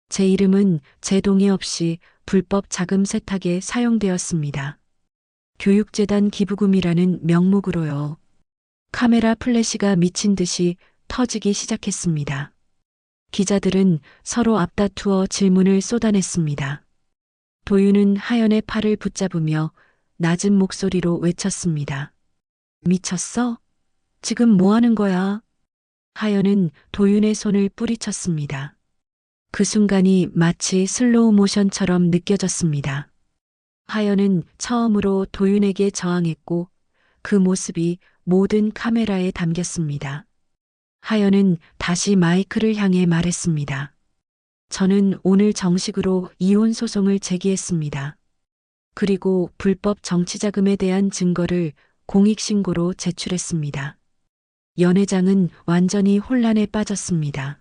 제 이름은 제 동의 없이 불법 자금 세탁에 사용되었습니다. 교육재단 기부금이라는 명목으로요. 카메라 플래시가 미친 듯이 터지기 시작했습니다. 기자들은 서로 앞다투어 질문을 쏟아냈습니다. 도윤은 하연의 팔을 붙잡으며 낮은 목소리로 외쳤습니다. 미쳤어? 지금 뭐 하는 거야? 하연은 도윤의 손을 뿌리쳤습니다. 그 순간이 마치 슬로우 모션처럼 느껴졌습니다. 하연은 처음으로 도윤에게 저항했고 그 모습이 모든 카메라에 담겼습니다. 하연은 다시 마이크를 향해 말했습니다. 저는 오늘 정식으로 이혼 소송을 제기했습니다. 그리고 불법 정치자금에 대한 증거를 공익신고로 제출했습니다. 연회장은 완전히 혼란에 빠졌습니다.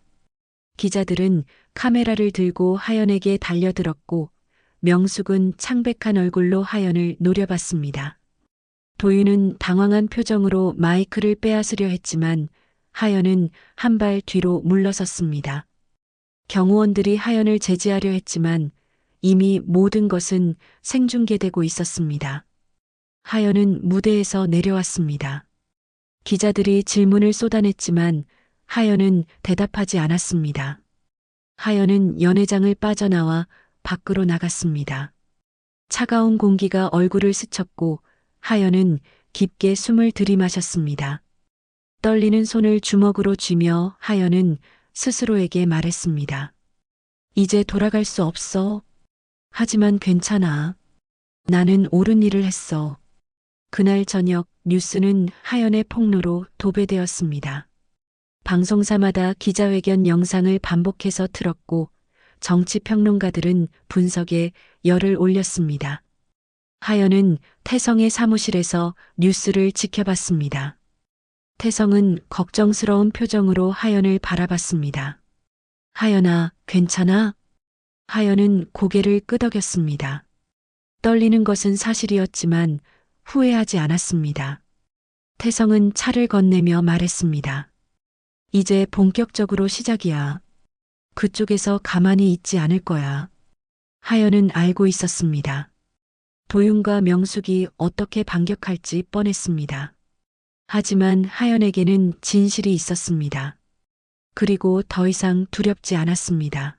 기자들은 카메라를 들고 하연에게 달려들었고 명숙은 창백한 얼굴로 하연을 노려봤습니다. 도윤은 당황한 표정으로 마이크를 빼앗으려 했지만 하연은 한 발 뒤로 물러섰습니다. 경호원들이 하연을 제지하려 했지만 이미 모든 것은 생중계되고 있었습니다. 하연은 무대에서 내려왔습니다. 기자들이 질문을 쏟아냈지만 하연은 대답하지 않았습니다. 하연은 연회장을 빠져나와 밖으로 나갔습니다. 차가운 공기가 얼굴을 스쳤고 하연은 깊게 숨을 들이마셨습니다. 떨리는 손을 주먹으로 쥐며 하연은 스스로에게 말했습니다. 이제 돌아갈 수 없어. 하지만 괜찮아. 나는 옳은 일을 했어. 그날 저녁 뉴스는 하연의 폭로로 도배되었습니다. 방송사마다 기자회견 영상을 반복해서 틀었고 정치평론가들은 분석에 열을 올렸습니다. 하연은 태성의 사무실에서 뉴스를 지켜봤습니다. 태성은 걱정스러운 표정으로 하연을 바라봤습니다. 하연아, 괜찮아? 하연은 고개를 끄덕였습니다. 떨리는 것은 사실이었지만 후회하지 않았습니다. 태성은 차를 건네며 말했습니다. 이제 본격적으로 시작이야. 그쪽에서 가만히 있지 않을 거야. 하연은 알고 있었습니다. 도윤과 명숙이 어떻게 반격할지 뻔했습니다. 하지만 하연에게는 진실이 있었습니다. 그리고 더 이상 두렵지 않았습니다.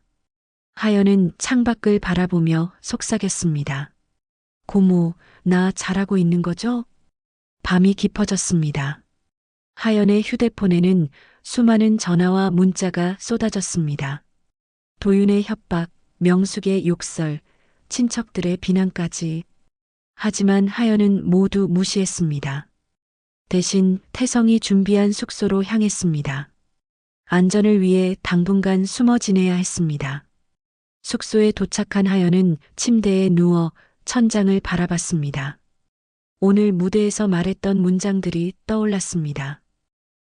하연은 창밖을 바라보며 속삭였습니다. 고모, 나 잘하고 있는 거죠? 밤이 깊어졌습니다. 하연의 휴대폰에는 수많은 전화와 문자가 쏟아졌습니다. 도윤의 협박, 명숙의 욕설, 친척들의 비난까지. 하지만 하연은 모두 무시했습니다. 대신 태성이 준비한 숙소로 향했습니다. 안전을 위해 당분간 숨어 지내야 했습니다. 숙소에 도착한 하연은 침대에 누워 천장을 바라봤습니다. 오늘 무대에서 말했던 문장들이 떠올랐습니다.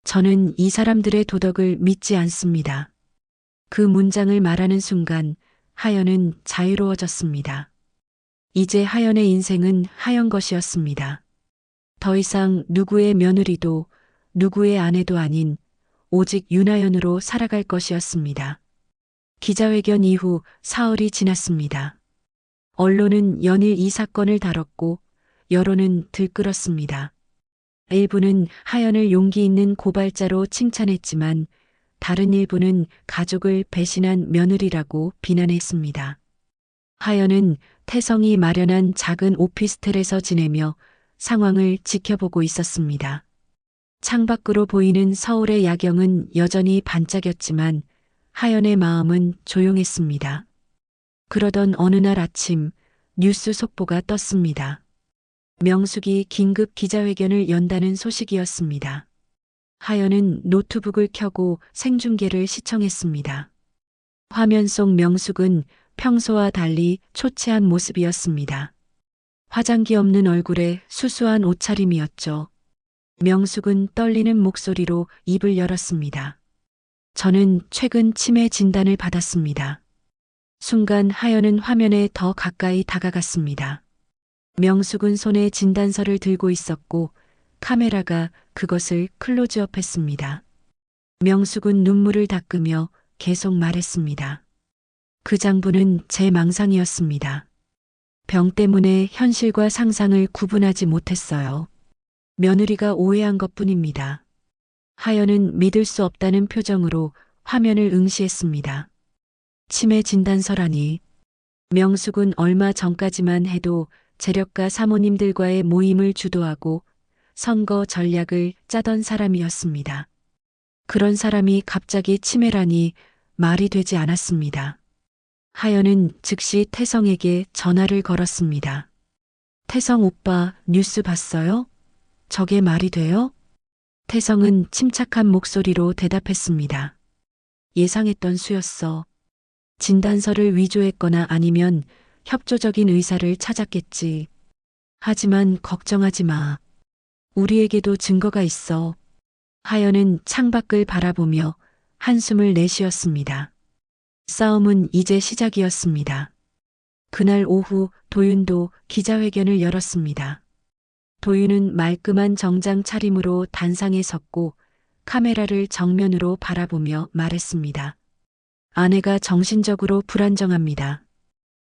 저는 이 사람들의 도덕을 믿지 않습니다. 그 문장을 말하는 순간 하연은 자유로워졌습니다. 이제 하연의 인생은 하연 것이었습니다. 더 이상 누구의 며느리도 누구의 아내도 아닌 오직 윤하연으로 살아갈 것이었습니다. 기자회견 이후 사흘이 지났습니다. 언론은 연일 이 사건을 다뤘고 여론은 들끓었습니다. 일부는 하연을 용기 있는 고발자로 칭찬했지만 다른 일부는 가족을 배신한 며느리라고 비난했습니다. 하연은 태성이 마련한 작은 오피스텔에서 지내며 상황을 지켜보고 있었습니다. 창밖으로 보이는 서울의 야경은 여전히 반짝였지만 하연의 마음은 조용했습니다. 그러던 어느 날 아침 뉴스 속보가 떴습니다. 명숙이 긴급 기자회견을 연다는 소식이었습니다. 하연은 노트북을 켜고 생중계를 시청했습니다. 화면 속 명숙은 평소와 달리 초췌한 모습이었습니다. 화장기 없는 얼굴에 수수한 옷차림이었죠. 명숙은 떨리는 목소리로 입을 열었습니다. 저는 최근 치매 진단을 받았습니다. 순간 하연은 화면에 더 가까이 다가갔습니다. 명숙은 손에 진단서를 들고 있었고 카메라가 그것을 클로즈업했습니다. 명숙은 눈물을 닦으며 계속 말했습니다. 그 장부는 제 망상이었습니다. 병 때문에 현실과 상상을 구분하지 못했어요. 며느리가 오해한 것뿐입니다. 하연은 믿을 수 없다는 표정으로 화면을 응시했습니다. 치매 진단서라니. 명숙은 얼마 전까지만 해도 재력가 사모님들과의 모임을 주도하고 선거 전략을 짜던 사람이었습니다. 그런 사람이 갑자기 치매라니 말이 되지 않았습니다. 하연은 즉시 태성에게 전화를 걸었습니다. 태성 오빠 뉴스 봤어요? 저게 말이 돼요? 태성은 침착한 목소리로 대답했습니다. 예상했던 수였어. 진단서를 위조했거나 아니면 협조적인 의사를 찾았겠지. 하지만 걱정하지 마. 우리에게도 증거가 있어. 하연은 창밖을 바라보며 한숨을 내쉬었습니다. 싸움은 이제 시작이었습니다. 그날 오후 도윤도 기자회견을 열었습니다. 도윤은 말끔한 정장 차림으로 단상에 섰고 카메라를 정면으로 바라보며 말했습니다. 아내가 정신적으로 불안정합니다.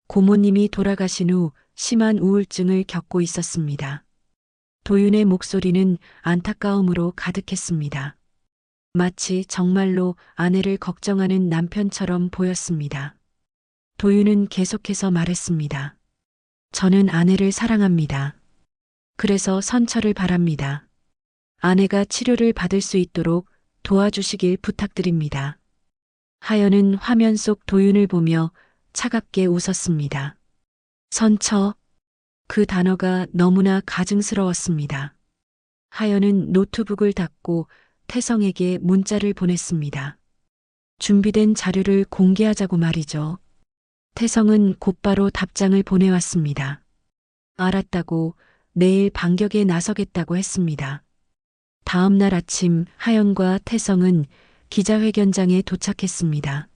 고모님이 돌아가신 후 심한 우울증을 겪고 있었습니다. 도윤의 목소리는 안타까움으로 가득했습니다. 마치 정말로 아내를 걱정하는 남편처럼 보였습니다. 도윤은 계속해서 말했습니다. 저는 아내를 사랑합니다. 그래서 선처를 바랍니다. 아내가 치료를 받을 수 있도록 도와주시길 부탁드립니다. 하연은 화면 속 도윤을 보며 차갑게 웃었습니다. 선처. 그 단어가 너무나 가증스러웠습니다. 하연은 노트북을 닫고 태성에게 문자를 보냈습니다. 준비된 자료를 공개하자고 말이죠. 태성은 곧바로 답장을 보내왔습니다. 알았다고 내일 반격에 나서겠다고 했습니다. 다음 날 아침 하연과 태성은 기자회견장에 도착했습니다.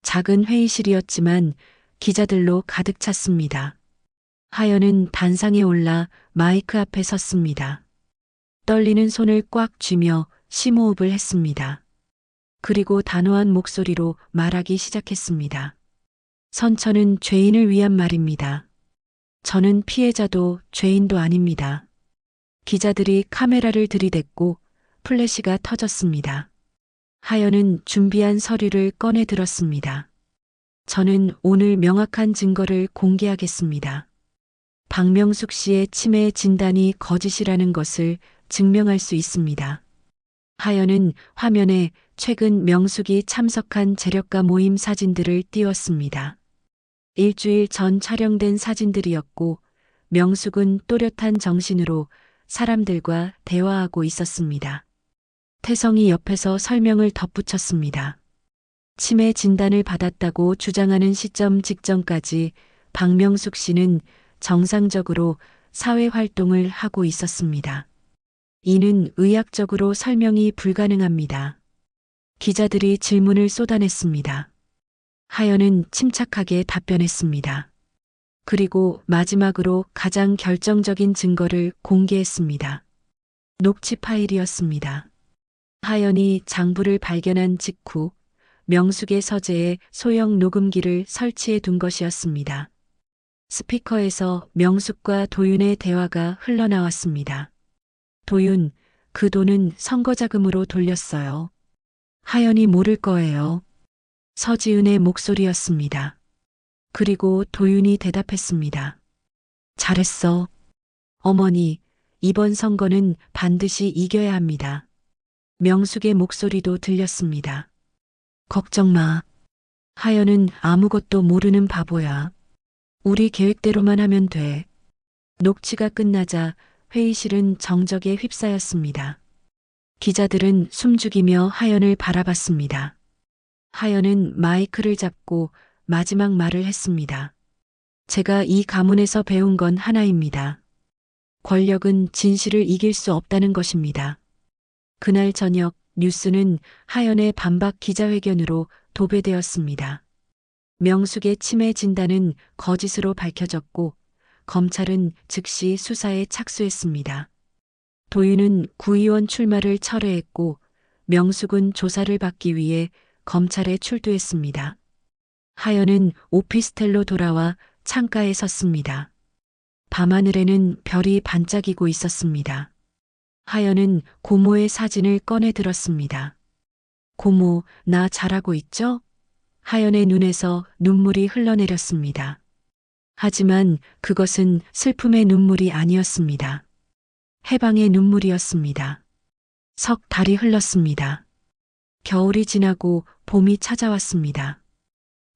작은 회의실이었지만 기자들로 가득 찼습니다. 하연은 단상에 올라 마이크 앞에 섰습니다. 떨리는 손을 꽉 쥐며 심호흡을 했습니다. 그리고 단호한 목소리로 말하기 시작했습니다. 선처는 죄인을 위한 말입니다. 저는 피해자도 죄인도 아닙니다. 기자들이 카메라를 들이댔고 플래시가 터졌습니다. 하연은 준비한 서류를 꺼내 들었습니다. 저는 오늘 명확한 증거를 공개하겠습니다. 박명숙 씨의 치매 진단이 거짓이라는 것을 증명할 수 있습니다. 하연은 화면에 최근 명숙이 참석한 재력가 모임 사진들을 띄웠습니다. 일주일 전 촬영된 사진들이었고 명숙은 또렷한 정신으로 사람들과 대화하고 있었습니다. 태성이 옆에서 설명을 덧붙였습니다. 치매 진단을 받았다고 주장하는 시점 직전까지 박명숙 씨는 정상적으로 사회 활동을 하고 있었습니다. 이는 의학적으로 설명이 불가능합니다. 기자들이 질문을 쏟아냈습니다. 하연은 침착하게 답변했습니다. 그리고 마지막으로 가장 결정적인 증거를 공개했습니다. 녹취 파일이었습니다. 하연이 장부를 발견한 직후 명숙의 서재에 소형 녹음기를 설치해 둔 것이었습니다. 스피커에서 명숙과 도윤의 대화가 흘러나왔습니다. 도윤, 그 돈은 선거자금으로 돌렸어요. 하연이 모를 거예요. 서지은의 목소리였습니다. 그리고 도윤이 대답했습니다. 잘했어. 어머니, 이번 선거는 반드시 이겨야 합니다. 명숙의 목소리도 들렸습니다. 걱정 마. 하연은 아무것도 모르는 바보야. 우리 계획대로만 하면 돼. 녹취가 끝나자 회의실은 정적에 휩싸였습니다. 기자들은 숨죽이며 하연을 바라봤습니다. 하연은 마이크를 잡고 마지막 말을 했습니다. 제가 이 가문에서 배운 건 하나입니다. 권력은 진실을 이길 수 없다는 것입니다. 그날 저녁 뉴스는 하연의 반박 기자회견으로 도배되었습니다. 명숙의 치매 진단은 거짓으로 밝혀졌고 검찰은 즉시 수사에 착수했습니다. 도윤은 구의원 출마를 철회했고 명숙은 조사를 받기 위해 검찰에 출두했습니다. 하연은 오피스텔로 돌아와 창가에 섰습니다. 밤하늘에는 별이 반짝이고 있었습니다. 하연은 고모의 사진을 꺼내 들었습니다. 고모, 나 잘하고 있죠? 하연의 눈에서 눈물이 흘러내렸습니다. 하지만 그것은 슬픔의 눈물이 아니었습니다. 해방의 눈물이었습니다. 석 달이 흘렀습니다. 겨울이 지나고 봄이 찾아왔습니다.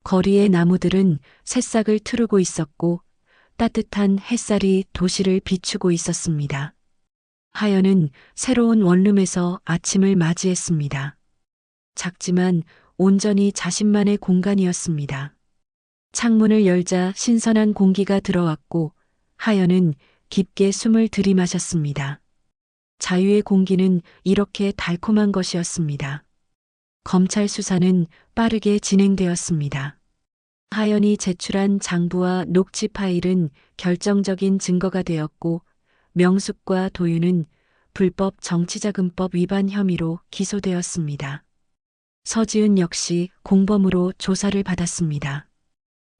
거리의 나무들은 새싹을 트우고 있었고 따뜻한 햇살이 도시를 비추고 있었습니다. 하연은 새로운 원룸에서 아침을 맞이했습니다. 작지만 온전히 자신만의 공간이었습니다. 창문을 열자 신선한 공기가 들어왔고 하연은 깊게 숨을 들이마셨습니다. 자유의 공기는 이렇게 달콤한 것이었습니다. 검찰 수사는 빠르게 진행되었습니다. 하연이 제출한 장부와 녹취 파일은 결정적인 증거가 되었고 명숙과 도윤은 불법 정치자금법 위반 혐의로 기소되었습니다. 서지은 역시 공범으로 조사를 받았습니다.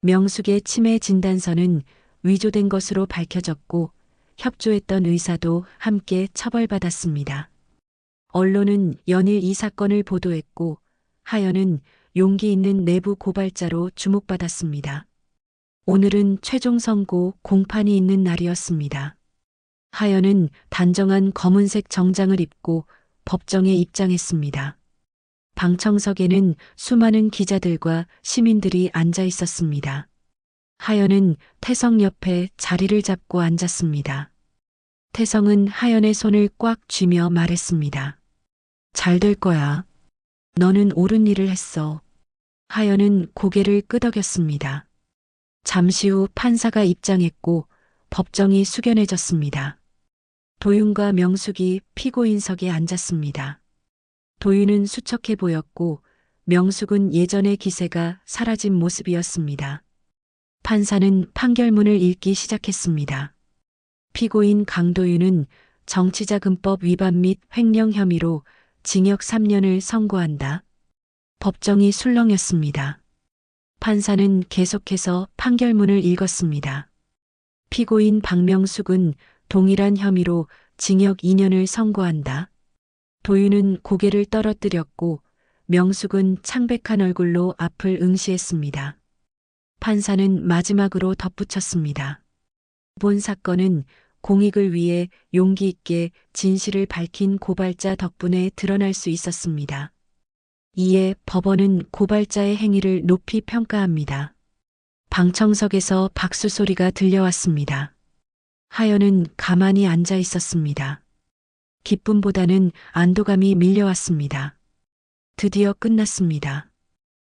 명숙의 치매 진단서는 위조된 것으로 밝혀졌고 협조했던 의사도 함께 처벌받았습니다. 언론은 연일 이 사건을 보도했고 하연은 용기 있는 내부 고발자로 주목받았습니다. 오늘은 최종 선고 공판이 있는 날이었습니다. 하연은 단정한 검은색 정장을 입고 법정에 입장했습니다. 방청석에는 수많은 기자들과 시민들이 앉아 있었습니다. 하연은 태성 옆에 자리를 잡고 앉았습니다. 태성은 하연의 손을 꽉 쥐며 말했습니다. 잘 될 거야. 너는 옳은 일을 했어. 하연은 고개를 끄덕였습니다. 잠시 후 판사가 입장했고 법정이 숙연해졌습니다. 도윤과 명숙이 피고인석에 앉았습니다. 도윤은 수척해 보였고 명숙은 예전의 기세가 사라진 모습이었습니다. 판사는 판결문을 읽기 시작했습니다. 피고인 강도윤은 정치자금법 위반 및 횡령 혐의로 징역 3년을 선고한다. 법정이 술렁였습니다. 판사는 계속해서 판결문을 읽었습니다. 피고인 박명숙은 동일한 혐의로 징역 2년을 선고한다. 도윤은 고개를 떨어뜨렸고 명숙은 창백한 얼굴로 앞을 응시했습니다. 판사는 마지막으로 덧붙였습니다. 본 사건은 공익을 위해 용기 있게 진실을 밝힌 고발자 덕분에 드러날 수 있었습니다. 이에 법원은 고발자의 행위를 높이 평가합니다. 방청석에서 박수 소리가 들려왔습니다. 하연은 가만히 앉아 있었습니다. 기쁨보다는 안도감이 밀려왔습니다. 드디어 끝났습니다.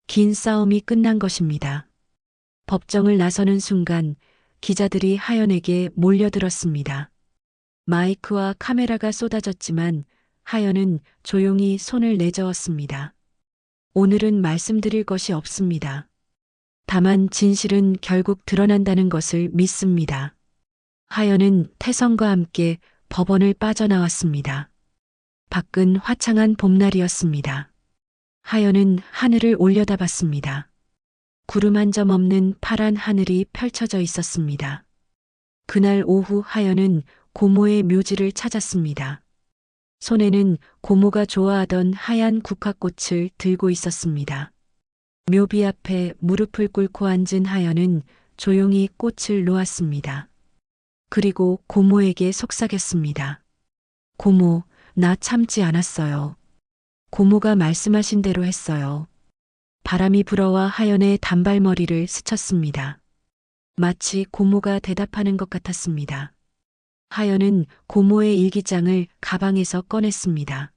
긴 싸움이 끝난 것입니다. 법정을 나서는 순간 기자들이 하연에게 몰려들었습니다. 마이크와 카메라가 쏟아졌지만 하연은 조용히 손을 내저었습니다. 오늘은 말씀드릴 것이 없습니다. 다만 진실은 결국 드러난다는 것을 믿습니다. 하연은 태성과 함께 법원을 빠져나왔습니다. 밖은 화창한 봄날이었습니다. 하연은 하늘을 올려다봤습니다. 구름 한 점 없는 파란 하늘이 펼쳐져 있었습니다. 그날 오후 하연은 고모의 묘지를 찾았습니다. 손에는 고모가 좋아하던 하얀 국화꽃을 들고 있었습니다. 묘비 앞에 무릎을 꿇고 앉은 하연은 조용히 꽃을 놓았습니다. 그리고 고모에게 속삭였습니다. 고모, 나 참지 않았어요. 고모가 말씀하신 대로 했어요. 바람이 불어와 하연의 단발머리를 스쳤습니다. 마치 고모가 대답하는 것 같았습니다. 하연은 고모의 일기장을 가방에서 꺼냈습니다.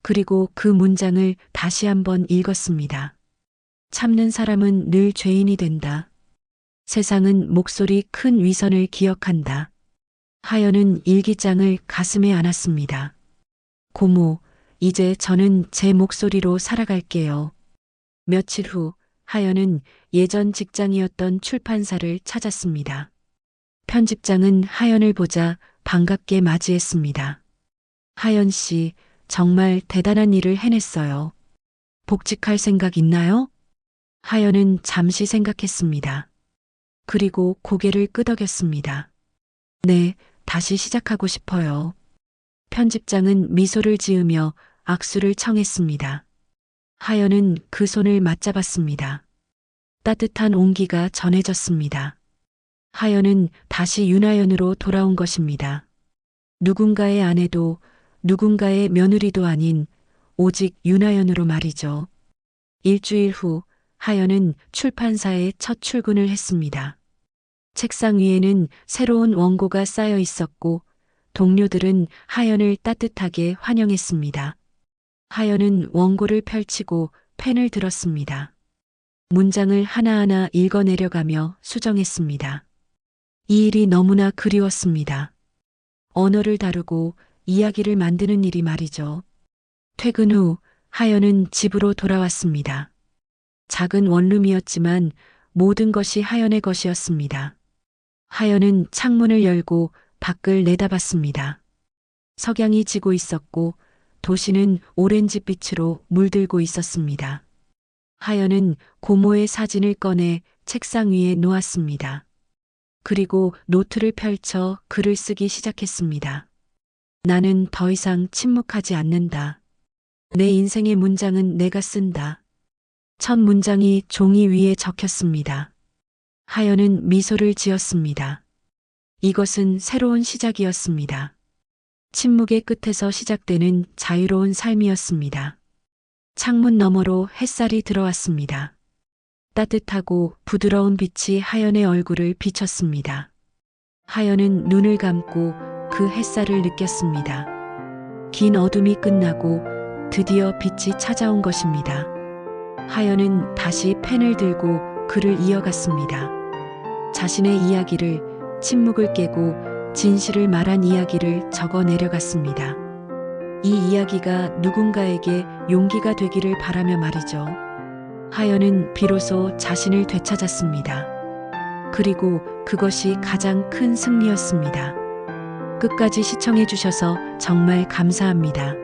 그리고 그 문장을 다시 한번 읽었습니다. 참는 사람은 늘 죄인이 된다. 세상은 목소리 큰 위선을 기억한다. 하연은 일기장을 가슴에 안았습니다. 고모, 이제 저는 제 목소리로 살아갈게요. 며칠 후 하연은 예전 직장이었던 출판사를 찾았습니다. 편집장은 하연을 보자 반갑게 맞이했습니다. 하연 씨, 정말 대단한 일을 해냈어요. 복직할 생각 있나요? 하연은 잠시 생각했습니다. 그리고 고개를 끄덕였습니다. 네, 다시 시작하고 싶어요. 편집장은 미소를 지으며 악수를 청했습니다. 하연은 그 손을 맞잡았습니다. 따뜻한 온기가 전해졌습니다. 하연은 다시 윤하연으로 돌아온 것입니다. 누군가의 아내도 누군가의 며느리도 아닌 오직 윤하연으로 말이죠. 일주일 후 하연은 출판사에 첫 출근을 했습니다. 책상 위에는 새로운 원고가 쌓여 있었고 동료들은 하연을 따뜻하게 환영했습니다. 하연은 원고를 펼치고 펜을 들었습니다. 문장을 하나하나 읽어내려가며 수정했습니다. 이 일이 너무나 그리웠습니다. 언어를 다루고 이야기를 만드는 일이 말이죠. 퇴근 후 하연은 집으로 돌아왔습니다. 작은 원룸이었지만 모든 것이 하연의 것이었습니다. 하연은 창문을 열고 밖을 내다봤습니다. 석양이 지고 있었고 도시는 오렌지빛으로 물들고 있었습니다. 하연은 고모의 사진을 꺼내 책상 위에 놓았습니다. 그리고 노트를 펼쳐 글을 쓰기 시작했습니다. 나는 더 이상 침묵하지 않는다. 내 인생의 문장은 내가 쓴다. 첫 문장이 종이 위에 적혔습니다. 하연은 미소를 지었습니다. 이것은 새로운 시작이었습니다. 침묵의 끝에서 시작되는 자유로운 삶이었습니다. 창문 너머로 햇살이 들어왔습니다. 따뜻하고 부드러운 빛이 하연의 얼굴을 비쳤습니다. 하연은 눈을 감고 그 햇살을 느꼈습니다. 긴 어둠이 끝나고 드디어 빛이 찾아온 것입니다. 하연은 다시 펜을 들고 글을 이어갔습니다. 자신의 이야기를, 침묵을 깨고 진실을 말한 이야기를 적어 내려갔습니다. 이 이야기가 누군가에게 용기가 되기를 바라며 말이죠. 하연은 비로소 자신을 되찾았습니다. 그리고 그것이 가장 큰 승리였습니다. 끝까지 시청해 주셔서 정말 감사합니다.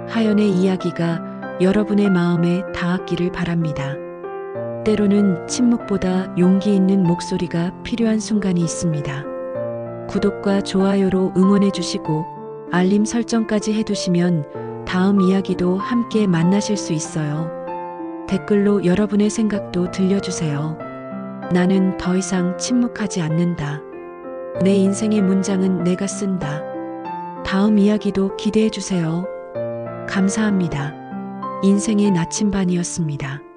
하연의 이야기가 여러분의 마음에 닿았기를 바랍니다. 때로는 침묵보다 용기 있는 목소리가 필요한 순간이 있습니다. 구독과 좋아요로 응원해 주시고 알림 설정까지 해두시면 다음 이야기도 함께 만나실 수 있어요. 댓글로 여러분의 생각도 들려주세요. 나는 더 이상 침묵하지 않는다. 내 인생의 문장은 내가 쓴다. 다음 이야기도 기대해 주세요. 감사합니다. 인생의 나침반이었습니다.